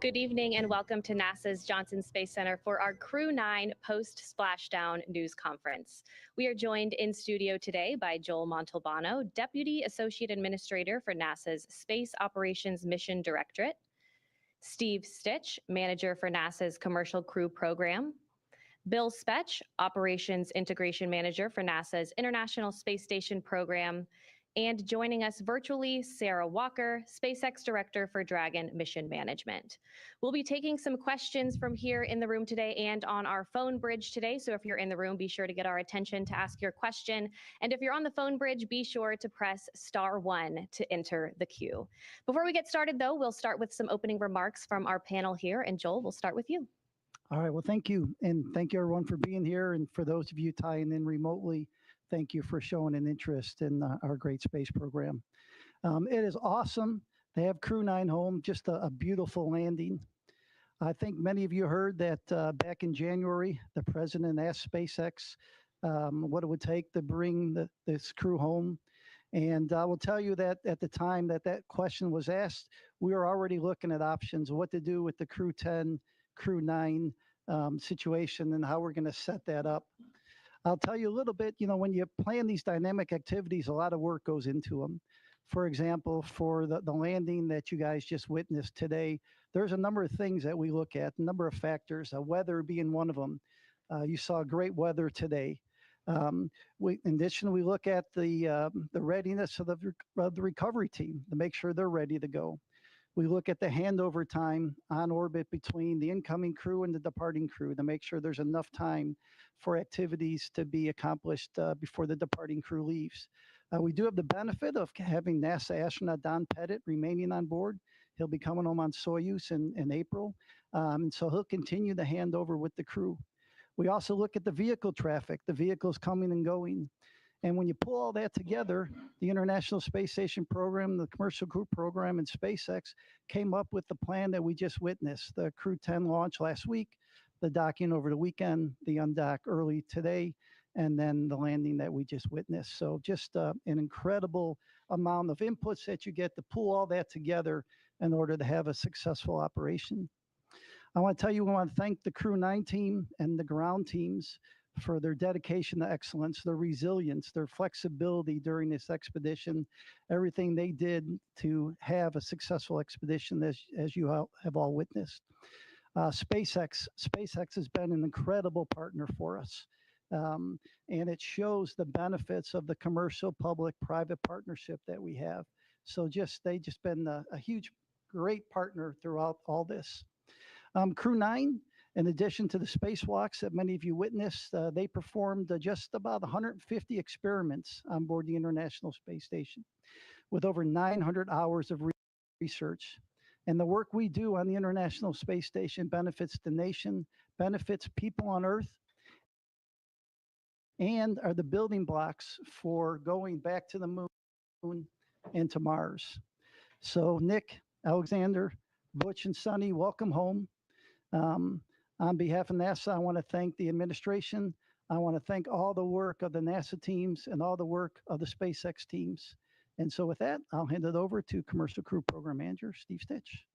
Good evening and welcome to NASA's Johnson Space Center for our Crew 9 post-splashdown news conference. We are joined in studio today by Joel Montalbano, Deputy Associate Administrator for NASA's Space Operations Mission Directorate, Steve Stitch, Manager for NASA's Commercial Crew Program, Bill Spetch, Operations Integration Manager for NASA's International Space Station Program, and joining us virtually, Sarah Walker, SpaceX Director for Dragon Mission Management. We'll be taking some questions from here in the room today and on our phone bridge today. So if you're in the room, be sure to get our attention to ask your question. And if you're on the phone bridge, be sure to press *1 to enter the queue. Before we get started, though, we'll start with some opening remarks from our panel here. And Joel, we'll start with you. All right, well, thank you. And thank you, everyone, for being here. And for those of you tying in remotely, thank you for showing an interest in our great space program. It is awesome to have Crew 9 home, just a beautiful landing. I think many of you heard that back in January, the president asked SpaceX what it would take to bring this crew home. And I will tell you that at the time that question was asked, we were already looking at options, what to do with the Crew 10, Crew 9 situation and how we're going to set that up. I'll tell you a little bit, when you plan these dynamic activities, a lot of work goes into them. For example, for the landing that you guys just witnessed today, there's a number of things that we look at, a number of factors, weather being one of them. You saw great weather today. In addition, we look at the readiness of the recovery team to make sure they're ready to go. We look at the handover time on orbit between the incoming crew and the departing crew to make sure there's enough time for activities to be accomplished before the departing crew leaves. We do have the benefit of having NASA astronaut Don Pettit remaining on board. He'll be coming home on Soyuz in April, so he'll continue the handover with the crew. We also look at the vehicle traffic, the vehicles coming and going. And when you pull all that together, the International Space Station program, the Commercial Crew program, and SpaceX came up with the plan that we just witnessed. The Crew 10 launch last week, the docking over the weekend, the undock early today, and then the landing that we just witnessed. So just an incredible amount of inputs that you get to pull all that together in order to have a successful operation. I want to tell you, I want to thank the Crew 9 team and the ground teams for their dedication to excellence, their resilience, their flexibility during this expedition, everything they did to have a successful expedition as you have all witnessed. SpaceX has been an incredible partner for us. And it shows the benefits of the commercial public-private partnership that we have. So they just been a huge, great partner throughout all this. Crew 9, in addition to the spacewalks that many of you witnessed, they performed just about 150 experiments on board the International Space Station with over 900 hours of research. And the work we do on the International Space Station benefits the nation, benefits people on Earth, and are the building blocks for going back to the moon and to Mars. So Nick, Alexander, Butch, and Sonny, welcome home. On behalf of NASA, I want to thank the administration. I want to thank all the work of the NASA teams and all the work of the SpaceX teams. And so with that, I'll hand it over to Commercial Crew Program Manager, Steve Stitch.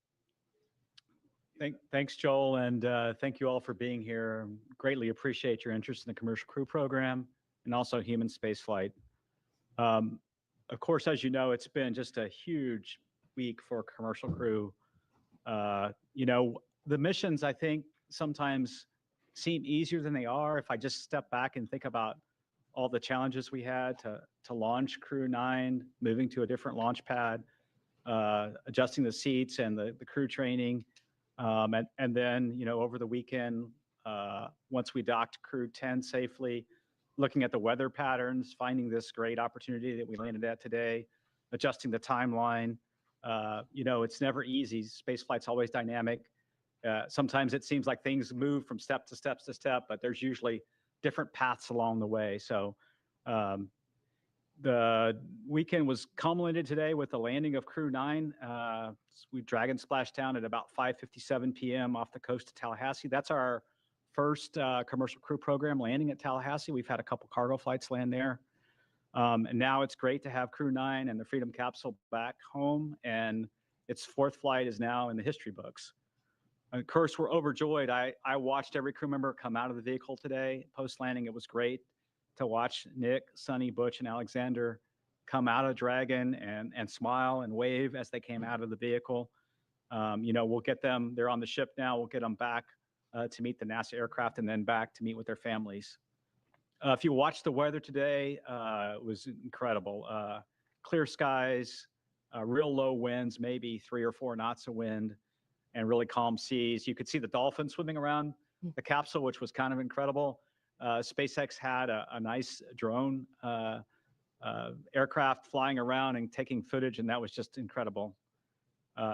Thanks, Joel, and thank you all for being here. Greatly appreciate your interest in the Commercial Crew Program and also human spaceflight. Of course, as you know, it's been just a huge week for Commercial Crew. The missions, I think, sometimes seem easier than they are. If I just step back and think about all the challenges we had to launch Crew 9, moving to a different launch pad, adjusting the seats and the crew training, and then over the weekend, once we docked Crew 10 safely, looking at the weather patterns, finding this great opportunity that we landed at today, adjusting the timeline. It's never easy. Spaceflight's always dynamic. Sometimes it seems like things move from step to step to step, but there's usually different paths along the way. So the weekend was culminated today with the landing of Crew 9. We Dragon splashed down at about 5:57 p.m. off the coast of Tallahassee. That's our first Commercial Crew Program landing at Tallahassee. We've had a couple cargo flights land there. And now it's great to have Crew 9 and the Freedom Capsule back home, and its fourth flight is now in the history books. Of course, we're overjoyed. I watched every crew member come out of the vehicle today. Post-landing, it was great to watch Nick, Sonny, Butch, and Alexander come out of Dragon and smile and wave as they came out of the vehicle. We'll get them, they're on the ship now, we'll get them back to meet the NASA aircraft and then back to meet with their families. If you watch the weather today, it was incredible. Clear skies, real low winds, maybe 3 or 4 knots of wind, and really calm seas. You could see the dolphins swimming around the capsule, which was kind of incredible. SpaceX had a nice drone aircraft flying around and taking footage, and that was just incredible.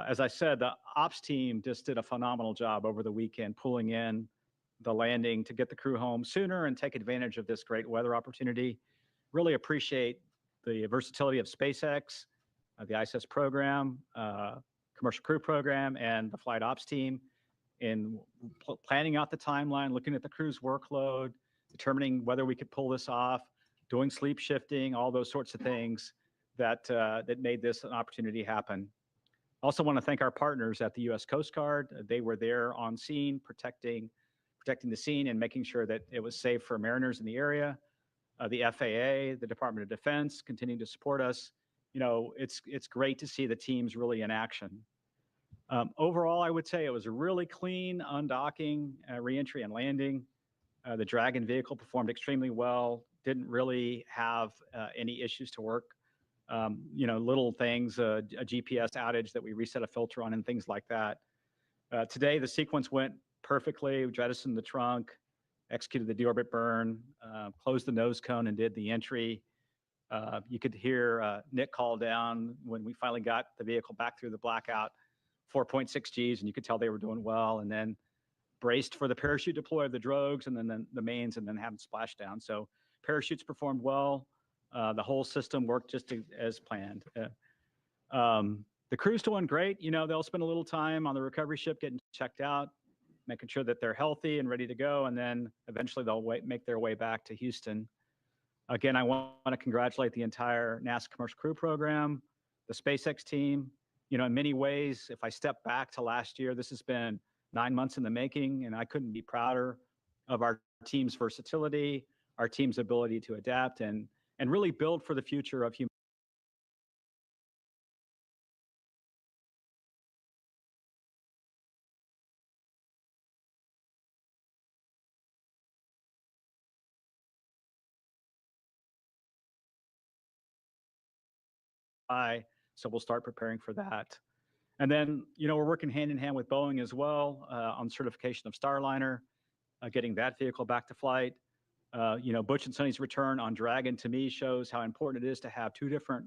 As I said, the ops team just did a phenomenal job over the weekend, pulling in the landing to get the crew home sooner and take advantage of this great weather opportunity. Really appreciate the versatility of SpaceX, the ISS program, commercial crew program, and the flight ops team in planning out the timeline, looking at the crew's workload, determining whether we could pull this off, doing sleep shifting, all those sorts of things that made this an opportunity happen. Also want to thank our partners at the U.S. Coast Guard. They were there on scene, protecting the scene and making sure that it was safe for mariners in the area. The FAA, the Department of Defense, continuing to support us. It's great to see the teams really in action. Overall, I would say it was a really clean undocking, reentry, and landing. The Dragon vehicle performed extremely well. Didn't really have any issues to work. Little things, a GPS outage that we reset a filter on and things like that. Today, the sequence went perfectly. We jettisoned the trunk, executed the deorbit burn, closed the nose cone, and did the entry. You could hear Nick call down when we finally got the vehicle back through the blackout, 4.6 Gs, and you could tell they were doing well, and then braced for the parachute deploy of the drogues and then the mains, and then have them splash down. So parachutes performed well. The whole system worked just as planned. The crew's doing great. They'll spend a little time on the recovery ship getting checked out, making sure that they're healthy and ready to go, and then eventually they'll make their way back to Houston. Again, I want to congratulate the entire NASA commercial crew program, the SpaceX team. In many ways, if I step back to last year, this has been 9 months in the making, and I couldn't be prouder of our team's versatility, our team's ability to adapt and really build for the future of humanity. So we'll start preparing for that. And then, we're working hand in hand with Boeing as well on certification of Starliner, getting that vehicle back to flight. Butch and Sonny's return on Dragon to me shows how important it is to have 2 different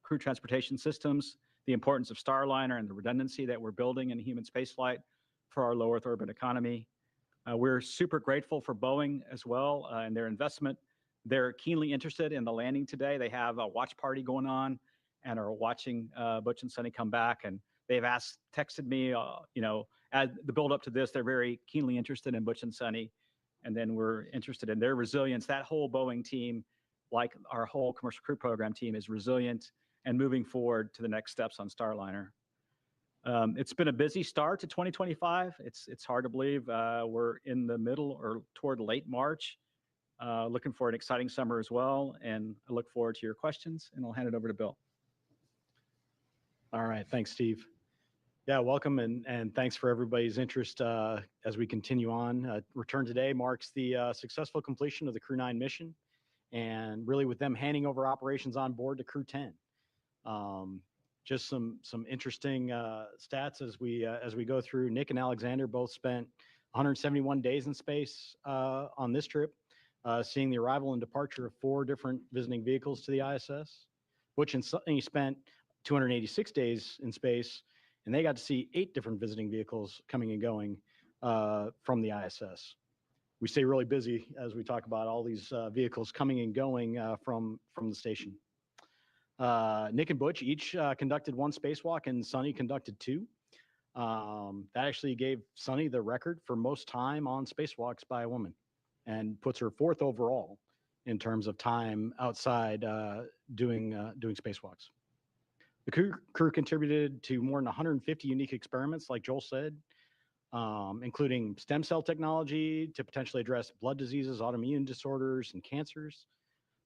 crew transportation systems, the importance of Starliner and the redundancy that we're building in human spaceflight for our low Earth orbit economy. We're super grateful for Boeing as well and their investment. They're keenly interested in the landing today. They have a watch party going on and are watching Butch and Sonny come back. And they've texted me, as the build up to this, they're very keenly interested in Butch and Sonny. And then we're interested in their resilience. That whole Boeing team, like our whole commercial crew program team, is resilient and moving forward to the next steps on Starliner. It's been a busy start to 2025. It's hard to believe we're in the middle or toward late March. Looking for an exciting summer as well. And I look forward to your questions, and I'll hand it over to Bill. All right. Thanks, Steve. Yeah, welcome and thanks for everybody's interest as we continue on. Return today marks the successful completion of the Crew 9 mission, and really with them handing over operations on board to Crew 10. Just some interesting stats as we go through. Nick and Alexander both spent 171 days in space on this trip, seeing the arrival and departure of 4 different visiting vehicles to the ISS. Butch and Sonny spent 286 days in space, and they got to see 8 different visiting vehicles coming and going from the ISS. We stay really busy as we talk about all these vehicles coming and going from the station. Nick and Butch each conducted 1 spacewalk, and Sonny conducted 2. That actually gave Sonny the record for most time on spacewalks by a woman, and puts her 4th overall in terms of time outside doing spacewalks. The crew contributed to more than 150 unique experiments, like Joel said, including stem cell technology to potentially address blood diseases, autoimmune disorders, and cancers.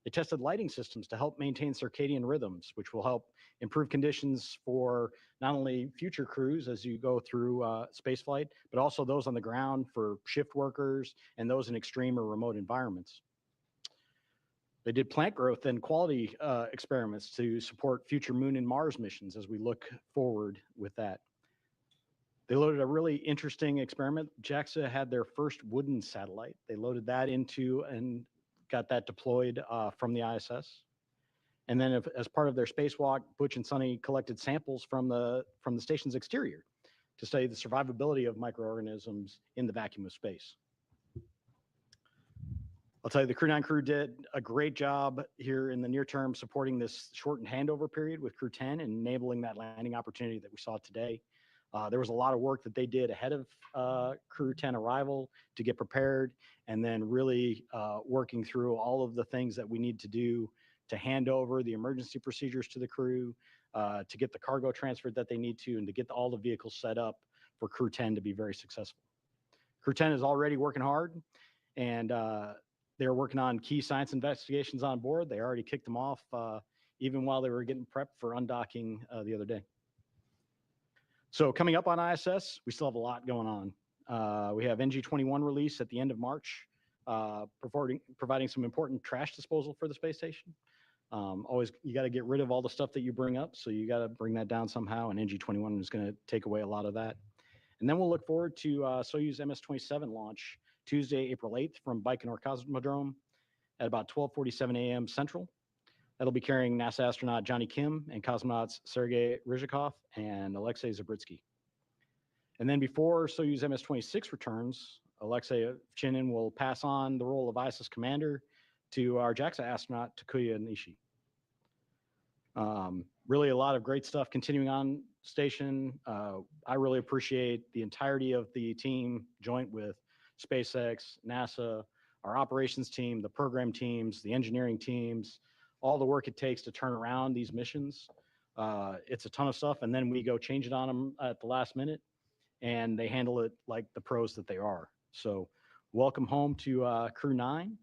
They tested lighting systems to help maintain circadian rhythms, which will help improve conditions for not only future crews as you go through spaceflight, but also those on the ground for shift workers and those in extreme or remote environments. They did plant growth and quality experiments to support future Moon and Mars missions as we look forward with that. They loaded a really interesting experiment. JAXA had their first wooden satellite. They loaded that into and got that deployed from the ISS. And then as part of their spacewalk, Butch and Sonny collected samples from the station's exterior to study the survivability of microorganisms in the vacuum of space. I'll tell you, the Crew 9 crew did a great job here in the near term supporting this shortened handover period with Crew 10 and enabling that landing opportunity that we saw today. There was a lot of work that they did ahead of Crew 10 arrival to get prepared, and then really working through all of the things that we need to do to hand over the emergency procedures to the crew, to get the cargo transferred that they need to, and to get all the vehicles set up for Crew 10 to be very successful. Crew 10 is already working hard, and they're working on key science investigations on board. They already kicked them off even while they were getting prepped for undocking the other day. So coming up on ISS, we still have a lot going on. We have NG-21 release at the end of March, providing some important trash disposal for the space station. Always, you got to get rid of all the stuff that you bring up, so you got to bring that down somehow, and NG-21 is going to take away a lot of that. And then we'll look forward to Soyuz MS-27 launch Tuesday, April 8th from Baikonur Cosmodrome at about 12:47 a.m. Central. That'll be carrying NASA astronaut Johnny Kim and cosmonauts Sergei Ryzhikov and Alexei Zabritsky. And then before Soyuz MS-26 returns, Alexei Ovchinin will pass on the role of ISS commander to our JAXA astronaut Takuya Nishi. Really a lot of great stuff continuing on station. I really appreciate the entirety of the team, joint with SpaceX, NASA, our operations team, the program teams, the engineering teams, all the work it takes to turn around these missions. It's a ton of stuff, and then we go change it on them at the last minute, and they handle it like the pros that they are. So welcome home to Crew 9,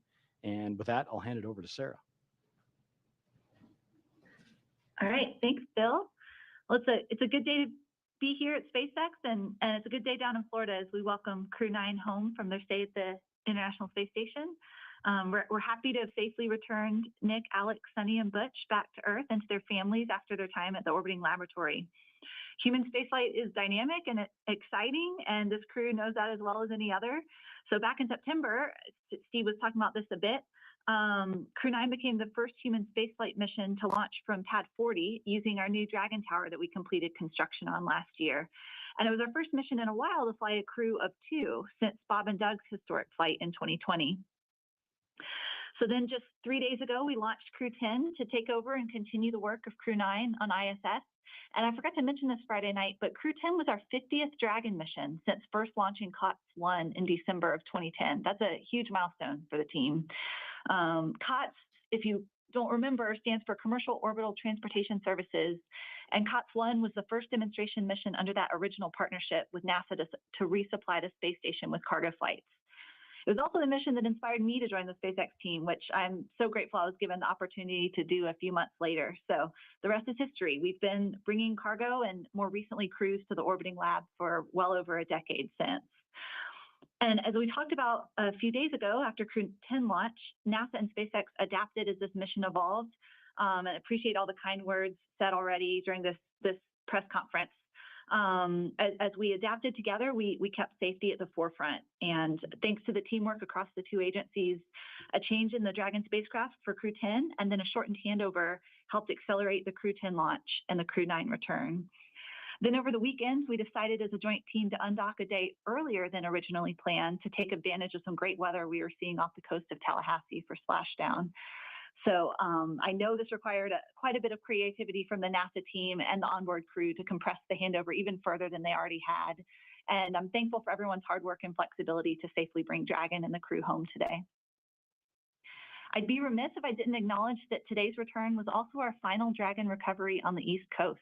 and with that, I'll hand it over to Sarah. All right, thanks, Bill. Well, it's a good day to be here at SpaceX, and it's a good day down in Florida as we welcome Crew 9 home from their stay at the International Space Station. We're happy to have safely returned Nick, Alex, Sonny, and Butch back to Earth and to their families after their time at the orbiting laboratory. Human spaceflight is dynamic and exciting, and this crew knows that as well as any other. So back in September, Steve was talking about this a bit, Crew 9 became the first human spaceflight mission to launch from Pad 40 using our new Dragon Tower that we completed construction on last year. And it was our first mission in a while to fly a crew of 2 since Bob and Doug's historic flight in 2020. So then just 3 days ago, we launched Crew 10 to take over and continue the work of Crew 9 on ISS. And I forgot to mention this Friday night, but Crew 10 was our 50th Dragon mission since first launching COTS 1 in December of 2010. That's a huge milestone for the team. COTS, if you don't remember, stands for Commercial Orbital Transportation Services. And COTS 1 was the first demonstration mission under that original partnership with NASA to resupply the space station with cargo flights. It was also the mission that inspired me to join the SpaceX team, which I'm so grateful I was given the opportunity to do a few months later. So the rest is history. We've been bringing cargo and more recently crews to the orbiting lab for well over a decade since. And as we talked about a few days ago after Crew 10 launch, NASA and SpaceX adapted as this mission evolved. And I appreciate all the kind words said already during this press conference. As we adapted together, we kept safety at the forefront. And thanks to the teamwork across the 2 agencies, a change in the Dragon spacecraft for Crew 10 and then a shortened handover helped accelerate the Crew 10 launch and the Crew 9 return. Then over the weekend, we decided as a joint team to undock a day earlier than originally planned to take advantage of some great weather we were seeing off the coast of Tallahassee for splashdown. So I know this required quite a bit of creativity from the NASA team and the onboard crew to compress the handover even further than they already had. And I'm thankful for everyone's hard work and flexibility to safely bring Dragon and the crew home today. I'd be remiss if I didn't acknowledge that today's return was also our final Dragon recovery on the East Coast.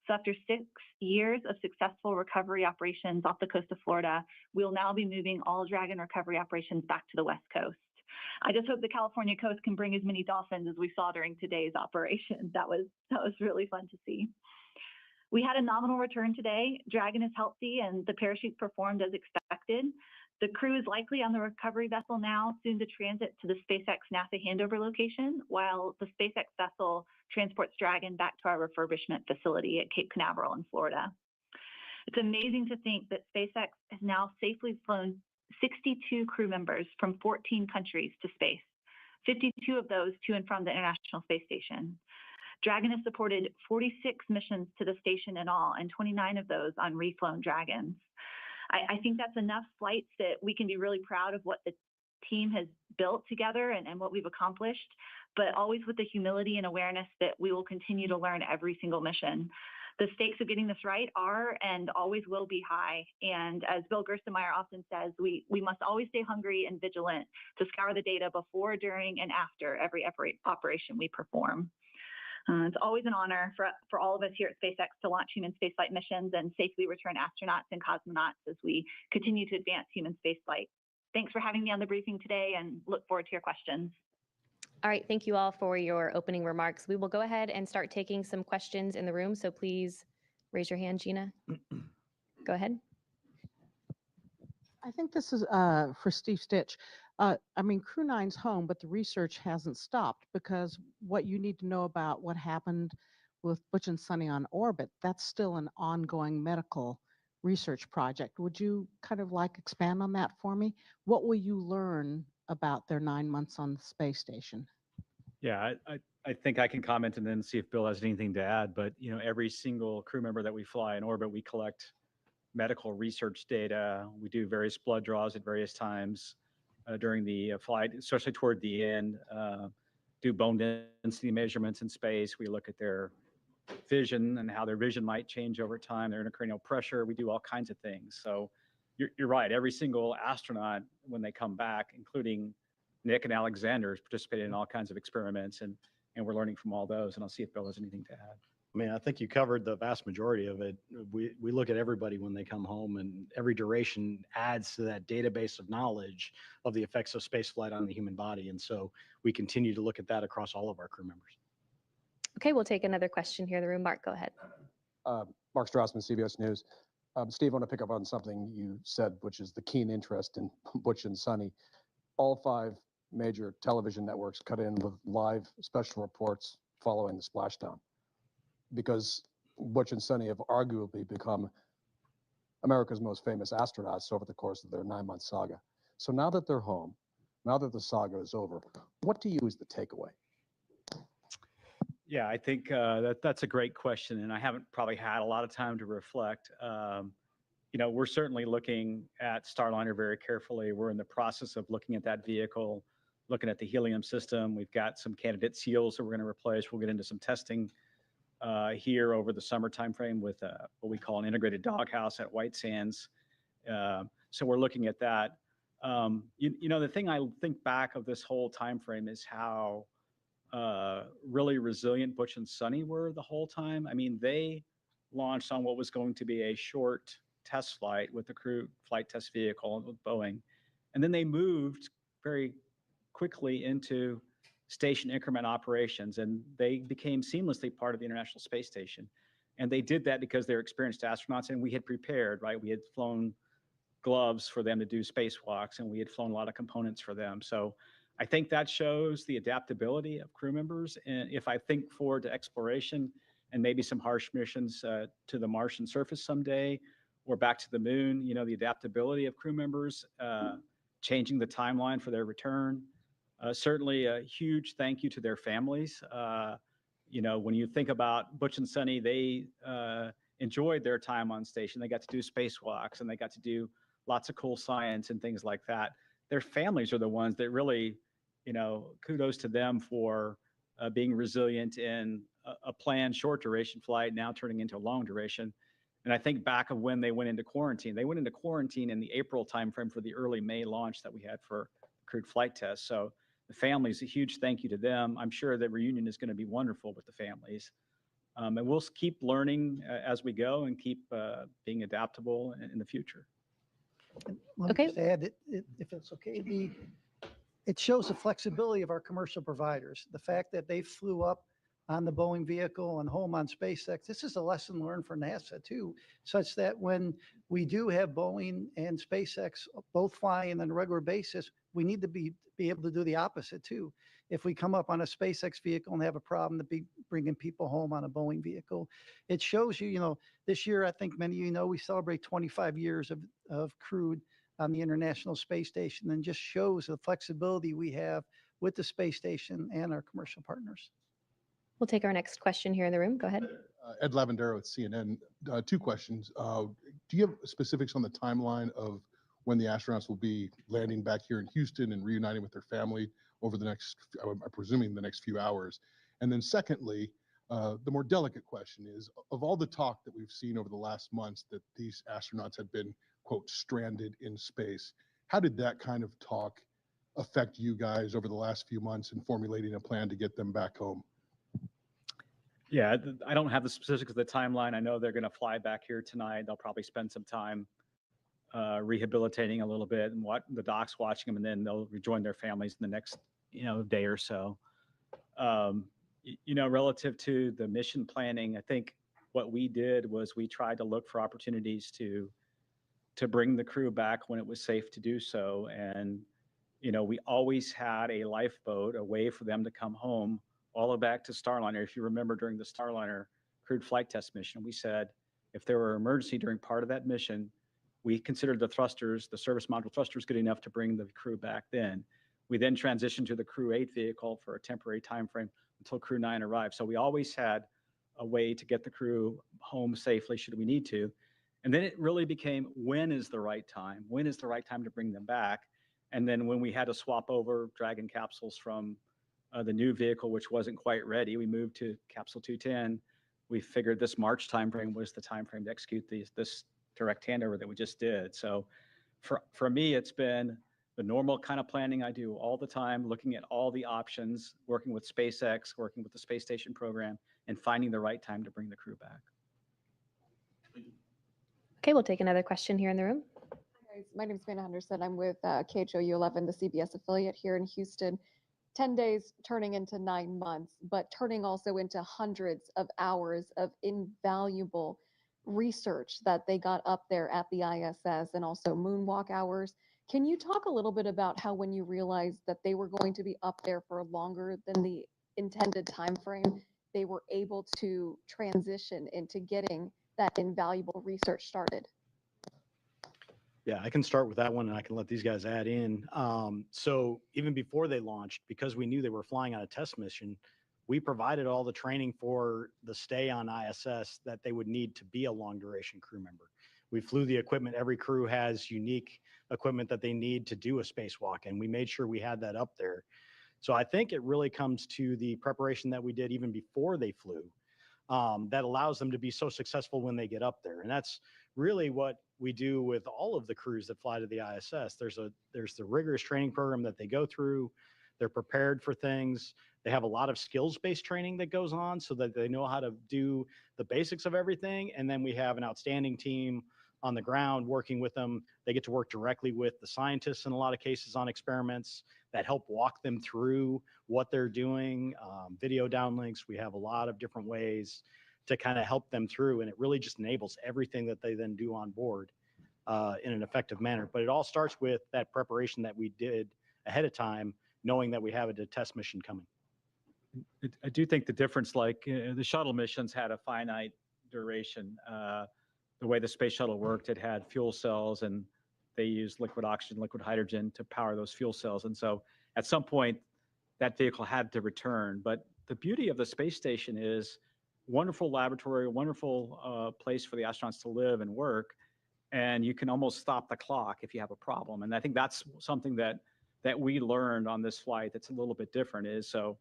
So after 6 years of successful recovery operations off the coast of Florida, we'll now be moving all Dragon recovery operations back to the West Coast. I just hope the California coast can bring as many dolphins as we saw during today's operation. That was really fun to see. We had a nominal return today. Dragon is healthy and the parachute performed as expected. The crew is likely on the recovery vessel now, soon to transit to the SpaceX NASA handover location, while the SpaceX vessel transports Dragon back to our refurbishment facility at Cape Canaveral in Florida. It's amazing to think that SpaceX has now safely flown 62 crew members from 14 countries to space, 52 of those to and from the International Space Station. Dragon has supported 46 missions to the station in all, and 29 of those on reflown Dragons. I think that's enough flights that we can be really proud of what the team has built together and what we've accomplished, but always with the humility and awareness that we will continue to learn every single mission. The stakes of getting this right are and always will be high. And as Bill Gerstenmaier often says, we must always stay hungry and vigilant to scour the data before, during, and after every operation we perform. It's always an honor for all of us here at SpaceX to launch human spaceflight missions and safely return astronauts and cosmonauts as we continue to advance human spaceflight. Thanks for having me on the briefing today and look forward to your questions. All right, thank you all for your opening remarks. We will go ahead and start taking some questions in the room, so please raise your hand, Gina. Go ahead. I think this is for Steve Stitch. I mean, Crew 9's home, but the research hasn't stopped, because what you need to know about what happened with Butch and Sunny on orbit, that's still an ongoing medical research project. Would you kind of expand on that for me? What will you learn about their 9 months on the space station? Yeah, I think I can comment and then see if Bill has anything to add. But every single crew member that we fly in orbit, we collect medical research data. We do various blood draws at various times during the flight, especially toward the end. Do bone density measurements in space. We look at their vision and how their vision might change over time, their intracranial pressure. We do all kinds of things. So you're right. Every single astronaut, when they come back, including Nick and Alexander, has participated in all kinds of experiments, and we're learning from all those. And I'll see if Bill has anything to add. I mean, I think you covered the vast majority of it. We look at everybody when they come home, and every duration adds to that database of knowledge of the effects of spaceflight on the human body. And so we continue to look at that across all of our crew members. Okay, we'll take another question here in the room. Mark, go ahead. Mark Strassman, CBS News. Steve, I want to pick up on something you said, which is the keen interest in Butch and Sunny. All 5 major television networks cut in with live special reports following the splashdown, because Butch and Sunny have arguably become America's most famous astronauts over the course of their 9-month saga. So now that they're home, now that the saga is over, what to you is the takeaway? Yeah, I think that's a great question, and I haven't probably had a lot of time to reflect. We're certainly looking at Starliner very carefully. We're in the process of looking at that vehicle, looking at the helium system. We've got some candidate seals that we're going to replace. We'll get into some testing here over the summer timeframe with what we call an integrated doghouse at White Sands. So we're looking at that. The thing I think back of this whole timeframe is how really resilient Butch and Sunny were the whole time. I mean, they launched on what was going to be a short test flight with the crew flight test vehicle with Boeing. And then they moved very quickly into station increment operations, and they became seamlessly part of the International Space Station. And they did that because they're experienced astronauts, and we had prepared, right? We had flown gloves for them to do spacewalks, and we had flown a lot of components for them. So I think that shows the adaptability of crew members. And if I think forward to exploration and maybe some harsh missions to the Martian surface someday, or back to the moon, the adaptability of crew members, changing the timeline for their return. Certainly a huge thank you to their families. When you think about Butch and Sunny, they enjoyed their time on station. They got to do spacewalks, and they got to do lots of cool science and things like that. Their families are the ones that really, kudos to them for being resilient in a planned short duration flight, now turning into a long duration. And I think back of when they went into quarantine. They went into quarantine in the April timeframe for the early May launch that we had for crewed flight tests. So the families, a huge thank you to them. I'm sure the reunion is going to be wonderful with the families. And we'll keep learning as we go and keep being adaptable in the future. Let me Okay. just add, if it's okay, it shows the flexibility of our commercial providers. The fact that they flew up on the Boeing vehicle and home on SpaceX, this is a lesson learned for NASA too, such that when we do have Boeing and SpaceX both flying on a regular basis, we need to be able to do the opposite too. If we come up on a SpaceX vehicle and have a problem, to be bringing people home on a Boeing vehicle, it shows you, this year, I think many of you know, we celebrate 25 years of crewed on the International Space Station, and just shows the flexibility we have with the space station and our commercial partners. We'll take our next question here in the room. Go ahead. Ed Lavendero at CNN. Two questions. Do you have specifics on the timeline of when the astronauts will be landing back here in Houston and reuniting with their family over the next, I'm presuming the next few hours? And then secondly, the more delicate question is, of all the talk that we've seen over the last months that these astronauts had been, quote, stranded in space, how did that kind of talk affect you guys over the last few months in formulating a plan to get them back home? Yeah, I don't have the specifics of the timeline. I know they're going to fly back here tonight. They'll probably spend some time rehabilitating a little bit and the docs watching them, and then they'll rejoin their families in the next day or so. Relative to the mission planning, I think what we did was we tried to look for opportunities to bring the crew back when it was safe to do so. And we always had a lifeboat, a way for them to come home, all the way back to Starliner. If you remember, during the Starliner crewed flight test mission, we said if there were an emergency during part of that mission, we considered the thrusters, the service module thrusters, good enough to bring the crew back then. We then transitioned to the Crew 8 vehicle for a temporary time frame until Crew 9 arrived. So we always had a way to get the crew home safely should we need to. And then it really became, when is the right time? When is the right time to bring them back? And then when we had to swap over Dragon capsules from the new vehicle, which wasn't quite ready, we moved to Capsule 210. We figured this March timeframe was the timeframe to execute this direct handover that we just did. So for me, it's been the normal kind of planning I do all the time, looking at all the options, working with SpaceX, working with the space station program, and finding the right time to bring the crew back. Okay, we'll take another question here in the room. Hi guys, my name is Vanna Henderson. I'm with KHOU 11, the CBS affiliate here in Houston. 10 days turning into 9 months, but turning also into hundreds of hours of invaluable research that they got up there at the ISS, and also moonwalk hours. Can you talk a little bit about how, when you realized that they were going to be up there for longer than the intended time frame, they were able to transition into getting that invaluable research started? Yeah, I can start with that one, and I can let these guys add in. So even before they launched, because we knew they were flying on a test mission, we provided all the training for the stay on ISS that they would need to be a long duration crew member. We flew the equipment. Every crew has unique equipment that they need to do a spacewalk, and we made sure we had that up there. So I think it really comes to the preparation that we did even before they flew that allows them to be so successful when they get up there. And that's really what we do with all of the crews that fly to the ISS. There's the rigorous training program that they go through. They're prepared for things. They have a lot of skills-based training that goes on so that they know how to do the basics of everything. And then we have an outstanding team on the ground working with them. They get to work directly with the scientists in a lot of cases on experiments that help walk them through what they're doing, video downlinks. We have a lot of different ways to kind of help them through, and it really just enables everything that they then do on board in an effective manner. But it all starts with that preparation that we did ahead of time, knowing that we have a test mission coming. I do think the difference, like the shuttle missions had a finite duration. The way the space shuttle worked, it had fuel cells, and they used liquid oxygen, liquid hydrogen to power those fuel cells. And so at some point, that vehicle had to return. But the beauty of the space station is wonderful laboratory, wonderful place for the astronauts to live and work. And you can almost stop the clock if you have a problem. And I think that's something that we learned on this flight that's a little bit different is, so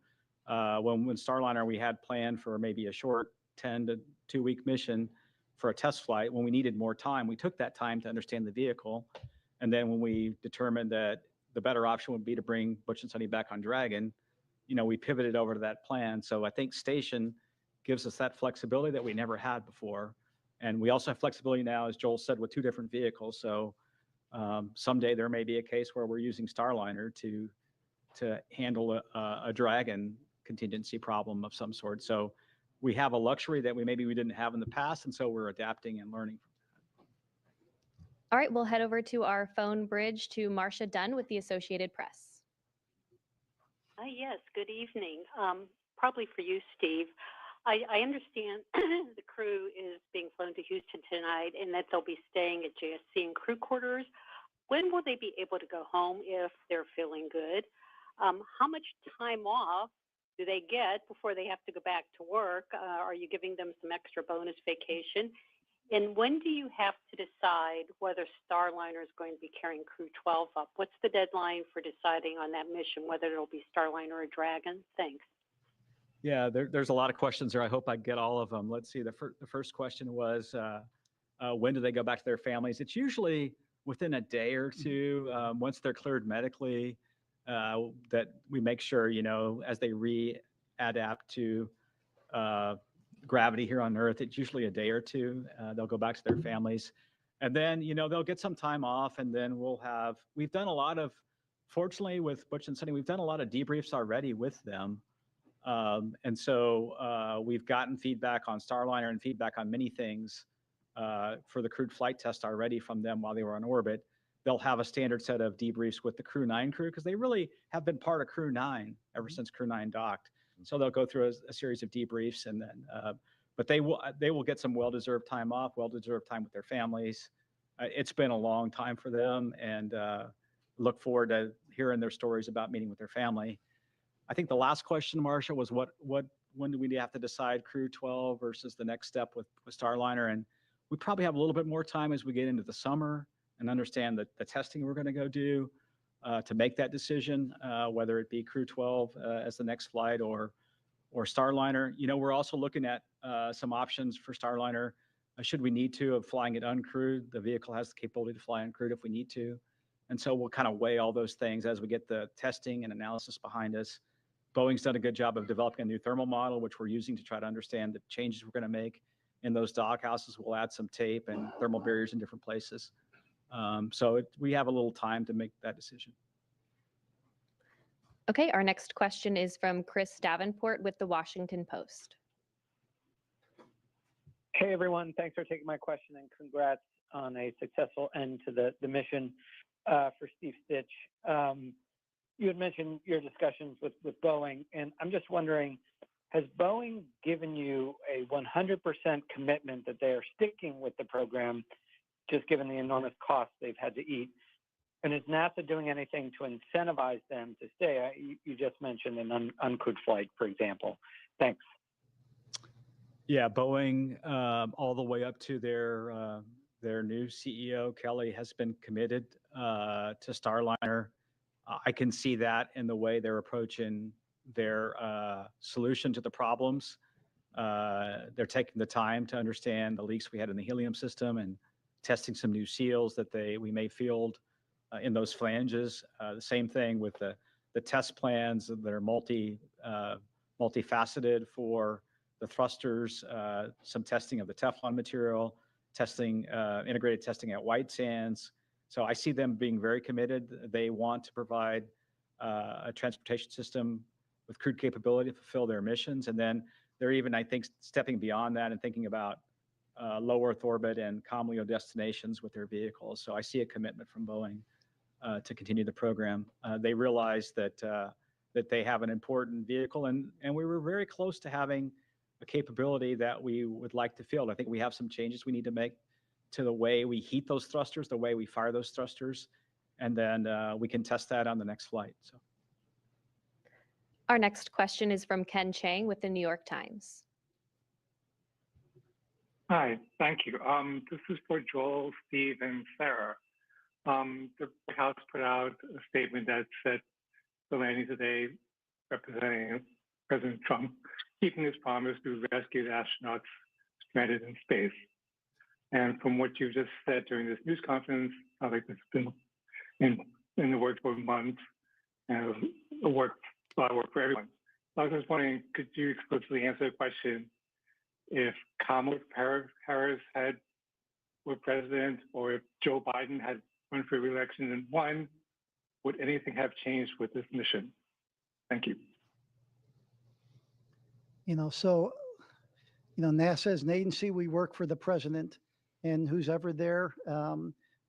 when Starliner, we had planned for maybe a short 10 to 2 week mission for a test flight. When we needed more time, we took that time to understand the vehicle. And then when we determined that the better option would be to bring Butch and Sonny back on Dragon, we pivoted over to that plan. So I think station gives us that flexibility that we never had before. And we also have flexibility now, as Joel said, with 2 different vehicles. So someday there may be a case where we're using Starliner to handle a Dragon contingency problem of some sort. So we have a luxury that we didn't have in the past, and so we're adapting and learning. All right, we'll head over to our phone bridge to Marcia Dunn with the Associated Press. Yes, good evening. Probably for you, Steve. I understand the crew is being flown to Houston tonight and that they'll be staying at JSC and crew quarters. When will they be able to go home if they're feeling good? How much time off do they get before they have to go back to work? Are you giving them some extra bonus vacation? And when do you have to decide whether Starliner is going to be carrying Crew 12 up? What's the deadline for deciding on that mission, whether it'll be Starliner or Dragon? Thanks. Yeah, there's a lot of questions there. I hope I get all of them. Let's see. The first question was, when do they go back to their families? It's usually within a day or two, once they're cleared medically, that we make sure, as they readapt to gravity here on Earth, it's usually a day or two. They'll go back to their families. And then, they'll get some time off, and then we've done a lot of, fortunately with Butch and Sunny, we've done a lot of debriefs already with them. And so we've gotten feedback on Starliner and feedback on many things for the crewed flight test already from them while they were on orbit. They'll have a standard set of debriefs with the Crew 9 crew because they really have been part of Crew 9 ever since Crew 9 docked. So they'll go through a series of debriefs, and then, but they will get some well-deserved time off, well-deserved time with their families. It's been a long time for them, and look forward to hearing their stories about meeting with their family. I think the last question, Marcia, was when do we have to decide Crew 12 versus the next step with Starliner? And we probably have a little bit more time as we get into the summer and understand the testing we're going to go do to make that decision, whether it be Crew 12 as the next flight or Starliner. We're also looking at some options for Starliner. Should we need to, of flying it uncrewed? The vehicle has the capability to fly uncrewed if we need to. And so we'll kind of weigh all those things as we get the testing and analysis behind us. Boeing's done a good job of developing a new thermal model, which we're using to try to understand the changes we're going to make in those dock houses. We'll add some tape and thermal barriers in different places. So we have a little time to make that decision. Okay, our next question is from Chris Davenport with the Washington Post. Hey, everyone. Thanks for taking my question, and congrats on a successful end to the mission for Steve Stitch. You had mentioned your discussions with Boeing, and I'm just wondering, has Boeing given you a 100% commitment that they are sticking with the program, just given the enormous costs they've had to eat? And is NASA doing anything to incentivize them to stay? You just mentioned an uncrewed flight, for example. Thanks. Yeah, Boeing, all the way up to their new CEO, Kelly, has been committed to Starliner. I can see that in the way they're approaching their solution to the problems. They're taking the time to understand the leaks we had in the helium system and testing some new seals that we may field in those flanges. The same thing with the test plans that are multifaceted for the thrusters, some testing of the Teflon material, integrated testing at White Sands. So I see them being very committed. They want to provide a transportation system with crewed capability to fulfill their missions. And then they're even, I think, stepping beyond that and thinking about low Earth orbit and COMLEO destinations with their vehicles. So I see a commitment from Boeing to continue the program. They realize that they have an important vehicle, and we were very close to having a capability that we would like to field. I think we have some changes we need to make to the way we heat those thrusters, the way we fire those thrusters, and then we can test that on the next flight. So, our next question is from Ken Chang with the New York Times. Hi, thank you. This is for Joel, Steve, and Sarah. The White House put out a statement that said the landing today, representing President Trump, keeping his promise to rescue the astronauts stranded in space. And from what you just said during this news conference, I think it's been in the works for months, and a lot of work for everyone. So I was just wondering, could you explicitly answer the question, if Kamala Harris were president, or if Joe Biden had run for re-election and won, would anything have changed with this mission? Thank you. NASA is an agency. We work for the president, and who's ever there,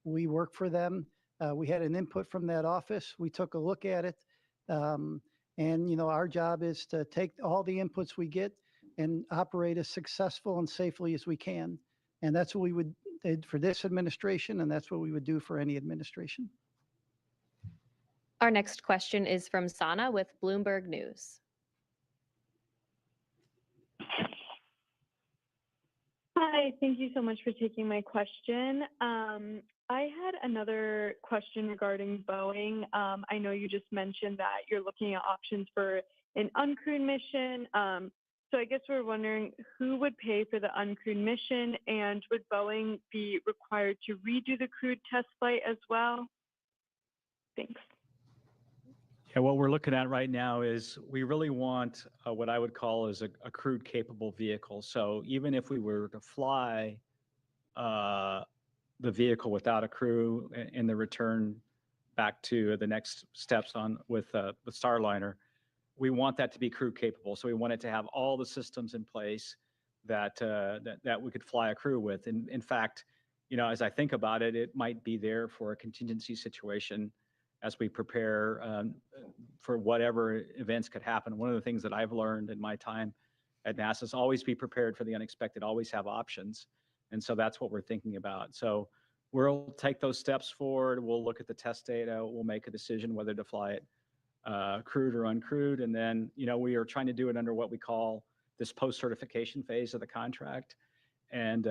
we work for them. We had an input from that office. We took a look at it. And our job is to take all the inputs we get and operate as successful and safely as we can. And that's what we would do for this administration, and that's what we would do for any administration. Our next question is from Sana with Bloomberg News. Hi, thank you so much for taking my question. I had another question regarding Boeing. I know you just mentioned that you're looking at options for an uncrewed mission. So I guess we're wondering who would pay for the uncrewed mission, and would Boeing be required to redo the crewed test flight as well? Thanks. Yeah, what we're looking at right now is we really want what I would call is a crewed capable vehicle. So even if we were to fly the vehicle without a crew in the return back to the next steps on with the Starliner, we want that to be crew capable. So we want it to have all the systems in place that that we could fly a crew with. And in fact, as I think about it, it might be there for a contingency situation as we prepare for whatever events could happen. One of the things that I've learned in my time at NASA is always be prepared for the unexpected, always have options. And so that's what we're thinking about. So we'll take those steps forward. We'll look at the test data. We'll make a decision whether to fly it crewed or uncrewed. And then, we are trying to do it under what we call this post-certification phase of the contract. And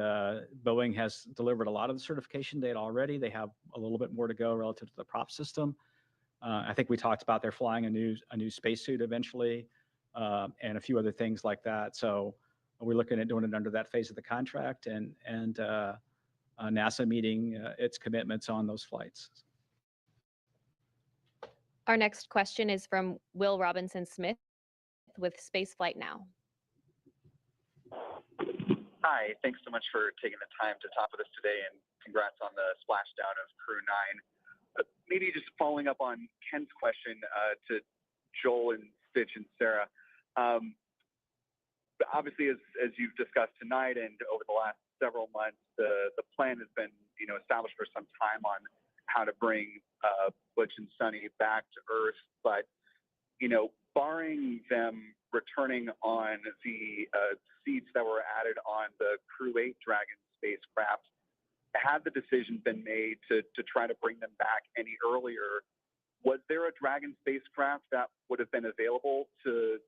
Boeing has delivered a lot of the certification data already. They have a little bit more to go relative to the prop system. I think we talked about they're flying a new spacesuit eventually, and a few other things like that. So we're looking at doing it under that phase of the contract, and NASA meeting its commitments on those flights. Our next question is from Will Robinson Smith with Spaceflight Now. Hi, thanks so much for taking the time to talk with us today, and congrats on the splashdown of Crew 9. Maybe just following up on Ken's question to Joel and Stitch and Sarah. Obviously, as you've discussed tonight and over the last several months, the plan has been established for some time on how to bring Butch and Sunny back to Earth. But barring them returning on the seats that were added on the Crew 8 Dragon spacecraft, had the decision been made to try to bring them back any earlier, was there a Dragon spacecraft that would have been available to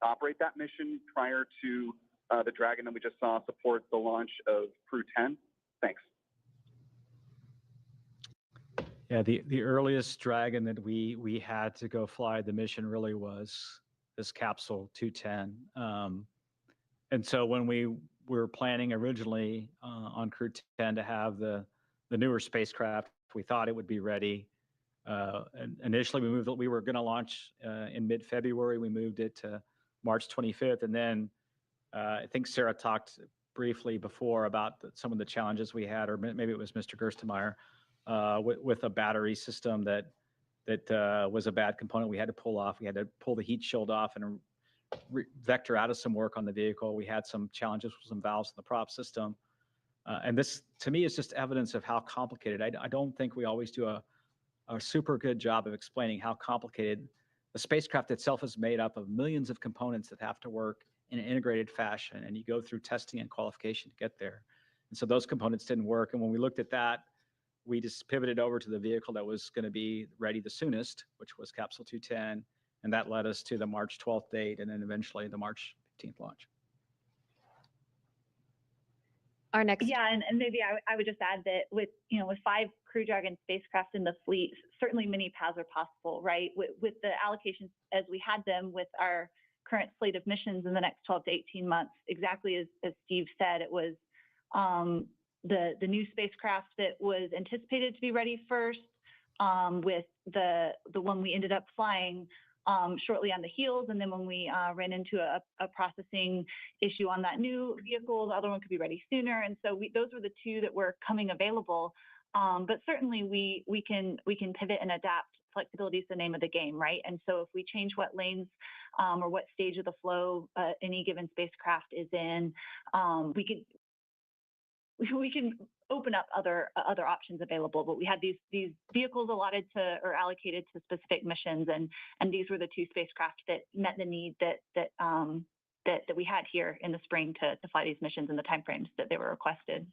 operate that mission prior to the Dragon that we just saw support the launch of Crew 10? Thanks. Yeah, the earliest Dragon that we had to go fly the mission really was this capsule 210. And so when we were planning originally on Crew 10 to have the newer spacecraft, we thought it would be ready. And initially, we were going to launch in mid-February. We moved it to March 25th. And then I think Sarah talked briefly before about some of the challenges we had, or maybe it was Mr. Gerstenmaier, with a battery system that was a bad component we had to pull off. We had to pull the heat shield off and vector out of some work on the vehicle. We had some challenges with some valves in the prop system. And this, to me, is just evidence of how complicated. I don't think we always do a super good job of explaining how complicated the spacecraft itself is made up of millions of components that have to work in an integrated fashion. And you go through testing and qualification to get there. And so those components didn't work. And when we looked at that, we just pivoted over to the vehicle that was going to be ready the soonest, which was Capsule 210. And that led us to the March 12th date, and then eventually the March 15th launch. Our next. Yeah, and maybe I would just add that with 5 Crew Dragon spacecraft in the fleet, certainly many paths are possible, right? With the allocations as we had them with our current slate of missions in the next 12 to 18 months, exactly as Steve said, it was the new spacecraft that was anticipated to be ready first, with the one we ended up flying shortly on the heels. And then when we ran into a processing issue on that new vehicle, the other one could be ready sooner. And so those were the two that were coming available. But certainly we can pivot and adapt. Flexibility is the name of the game, right? And so if we change what lanes or what stage of the flow any given spacecraft is in, we can open up other options available. But we had these vehicles allotted to or allocated to specific missions, and these were the two spacecraft that met the need that we had here in the spring to fly these missions in the timeframes that they were requested.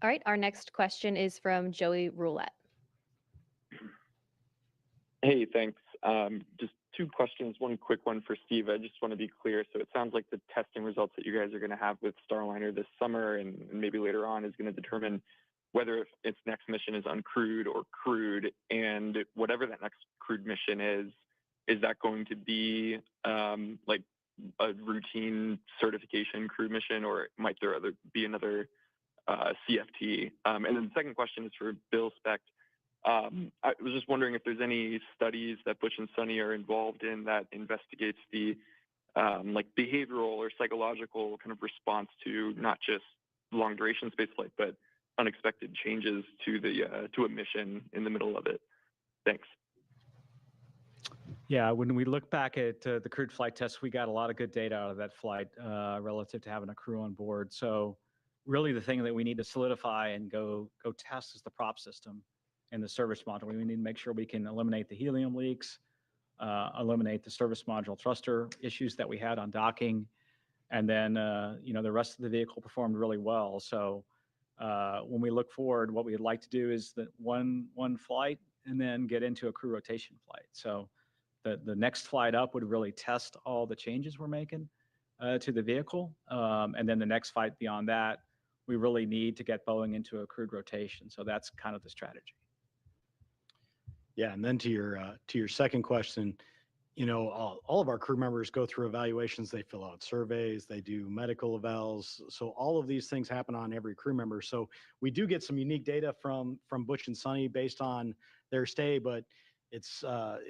All right, our next question is from Joey Roulette. Hey, thanks. Just two questions. One quick one for Steve. I just want to be clear. So it sounds like the testing results that you guys are going to have with Starliner this summer and maybe later on is going to determine whether its next mission is uncrewed or crewed. And whatever that next crewed mission is that going to be like a routine certification crew mission, or might there be another CFT? And then the second question is for Bill Specht. I was just wondering if there's any studies that Butch and Sunny are involved in that investigates the like behavioral or psychological kind of response to not just long duration spaceflight, but unexpected changes to a mission in the middle of it. Thanks. Yeah, when we look back at the crewed flight test, we got a lot of good data out of that flight relative to having a crew on board. So really the thing that we need to solidify and go test is the prop system and the service module. We need to make sure we can eliminate the helium leaks, eliminate the service module thruster issues that we had on docking, and then the rest of the vehicle performed really well. So when we look forward, what we'd like to do is that one flight and then get into a crew rotation flight. So the next flight up would really test all the changes we're making to the vehicle, and then the next flight beyond that, we really need to get Boeing into a crewed rotation. So that's kind of the strategy. Yeah, and then to your second question, all of our crew members go through evaluations. They fill out surveys, they do medical evals. So all of these things happen on every crew member. So we do get some unique data from Butch and Sunny based on their stay, but it's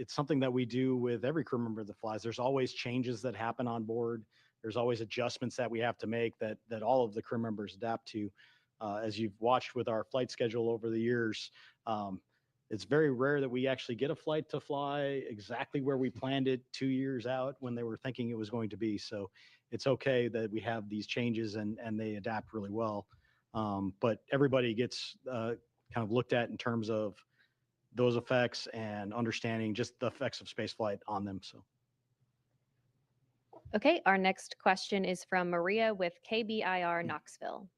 something that we do with every crew member that flies. There's always changes that happen on board. There's always adjustments that we have to make that all of the crew members adapt to. As you've watched with our flight schedule over the years, it's very rare that we actually get a flight to fly exactly where we planned it 2 years out when they were thinking it was going to be. So it's okay that we have these changes and they adapt really well. But everybody gets kind of looked at in terms of those effects and understanding just the effects of spaceflight on them. So. Okay, our next question is from Maria with KBIR Knoxville.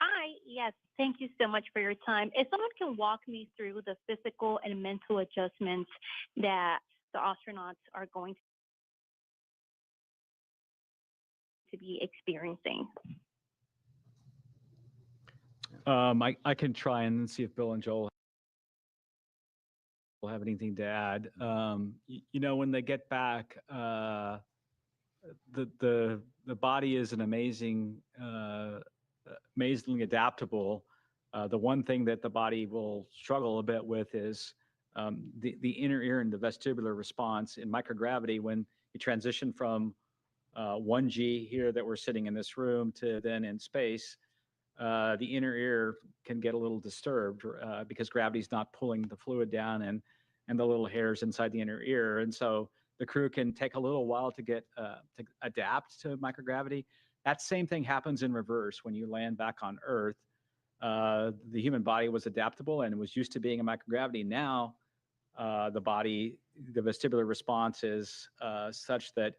Hi, yes, thank you so much for your time. If someone can walk me through the physical and mental adjustments that the astronauts are going to be experiencing. I can try and see if Bill and Joel will have anything to add. When they get back, the body is an amazingly adaptable. The one thing that the body will struggle a bit with is the inner ear and the vestibular response in microgravity. When you transition from 1G here that we're sitting in this room to then in space, the inner ear can get a little disturbed because gravity's not pulling the fluid down and the little hairs inside the inner ear. And so the crew can take a little while to adapt to microgravity. That same thing happens in reverse when you land back on Earth. The human body was adaptable and was used to being in microgravity. Now, the vestibular response is such that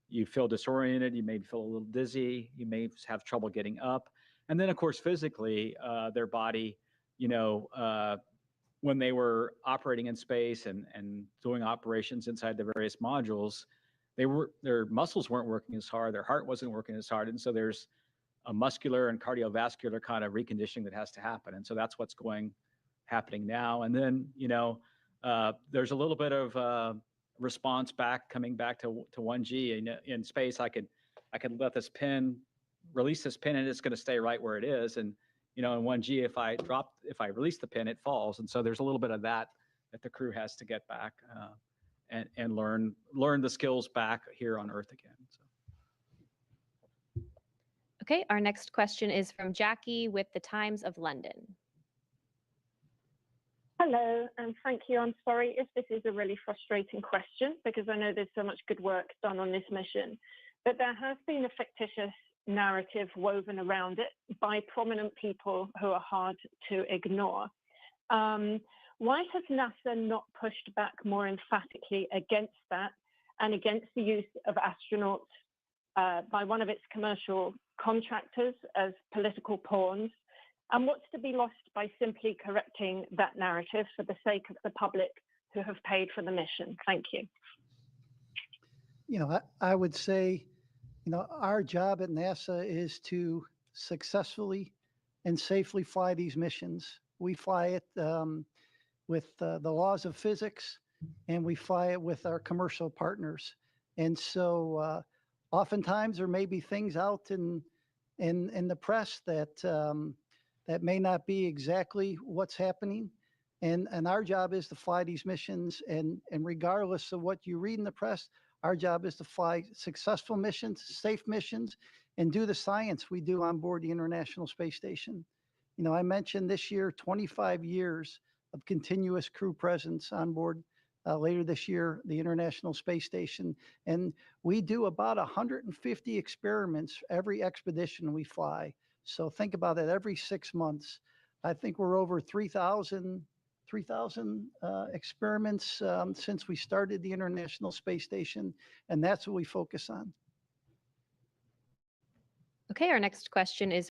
you feel disoriented, you may feel a little dizzy, you may have trouble getting up. And then, of course, physically, their body, when they were operating in space and doing operations inside the various modules, their muscles weren't working as hard, their heart wasn't working as hard. And so there's a muscular and cardiovascular kind of reconditioning that has to happen. And so that's what's happening now. And then, there's a little bit of response coming back to 1G. In space, I could let this pin, release this pin, and it's going to stay right where it is. And, in 1G, if I release the pin, it falls. And so there's a little bit of that that the crew has to get back and learn the skills back here on Earth again. So. Okay, our next question is from Jackie with the Times of London. Hello, and thank you. I'm sorry if this is a really frustrating question because I know there's so much good work done on this mission, but there has been a fictitious narrative woven around it by prominent people who are hard to ignore. Why has NASA not pushed back more emphatically against that and against the use of astronauts by one of its commercial contractors as political pawns? And what's to be lost by simply correcting that narrative for the sake of the public who have paid for the mission? Thank you. You know, I would say, you know, our job at NASA is to successfully and safely fly these missions. We fly it with the laws of physics, and we fly it with our commercial partners. And so oftentimes there may be things out in the press that that may not be exactly what's happening. And our job is to fly these missions. And regardless of what you read in the press, our job is to fly successful missions, safe missions, and do the science we do on board the International Space Station. You know, I mentioned this year, 25 years of continuous crew presence on board. Later this year, the International Space Station. And we do about 150 experiments every expedition we fly. So think about it, every 6 months. I think we're over 3,000 experiments since we started the International Space Station, and that's what we focus on. Okay, our next question is